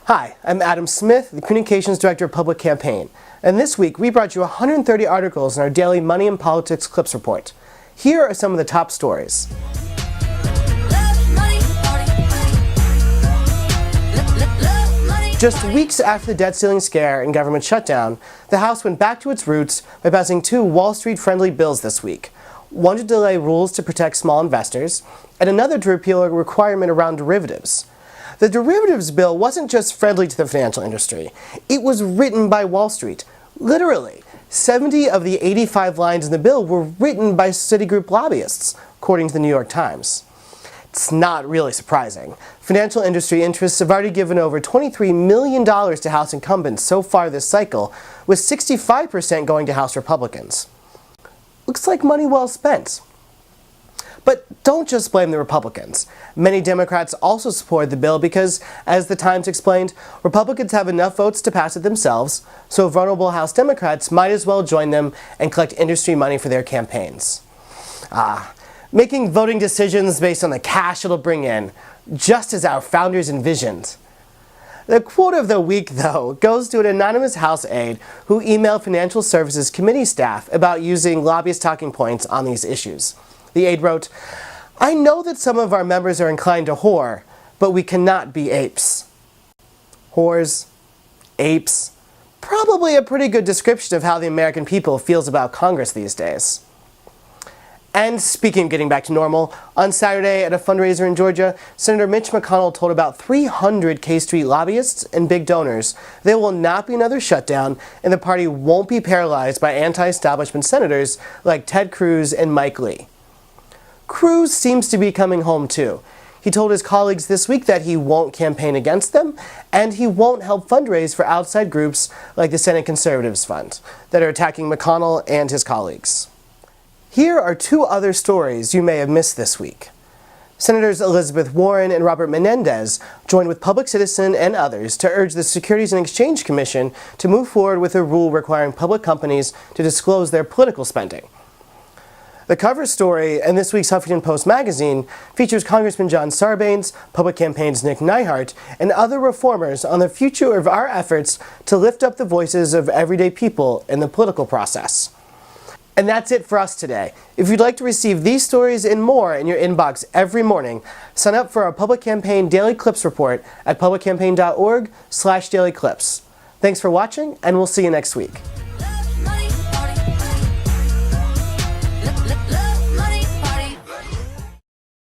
Hi, I'm Adam Smith, the Communications Director of Public Campaign, and this week we brought you 130 articles in our daily Money and Politics Clips Report. Here are some of the top stories. Just weeks after the debt ceiling scare and government shutdown, the House went back to its roots by passing two Wall Street-friendly bills this week. One to delay rules to protect small investors, and another to repeal a requirement around derivatives. The derivatives bill wasn't just friendly to the financial industry. It was written by Wall Street. Literally, 70 of the 85 lines in the bill were written by Citigroup lobbyists, according to the New York Times. It's not really surprising. Financial industry interests have already given over $23 million to House incumbents so far this cycle, with 65% going to House Republicans. Looks like money well spent. But don't just blame the Republicans. Many Democrats also support the bill because, as the Times explained, Republicans have enough votes to pass it themselves, so vulnerable House Democrats might as well join them and collect industry money for their campaigns. Making voting decisions based on the cash it'll bring in, just as our founders envisioned. The quote of the week, though, goes to an anonymous House aide who emailed Financial Services Committee staff about using lobbyist talking points on these issues. The aide wrote, "I know that some of our members are inclined to whore, but we cannot be apes." Whores, apes, probably a pretty good description of how the American people feels about Congress these days. And speaking of getting back to normal, on Saturday at a fundraiser in Georgia, Senator Mitch McConnell told about 300 K Street lobbyists and big donors there will not be another shutdown and the party won't be paralyzed by anti-establishment senators like Ted Cruz and Mike Lee. Cruz seems to be coming home too. He told his colleagues this week that he won't campaign against them, and he won't help fundraise for outside groups like the Senate Conservatives Fund that are attacking McConnell and his colleagues. Here are two other stories you may have missed this week. Senators Elizabeth Warren and Robert Menendez joined with Public Citizen and others to urge the Securities and Exchange Commission to move forward with a rule requiring public companies to disclose their political spending. The cover story in this week's Huffington Post magazine features Congressman John Sarbanes, Public Campaign's Nick Neihart, and other reformers on the future of our efforts to lift up the voices of everyday people in the political process. And that's it for us today. If you'd like to receive these stories and more in your inbox every morning, sign up for our Public Campaign Daily Clips report at publiccampaign.org/dailyclips. Thanks for watching, and we'll see you next week.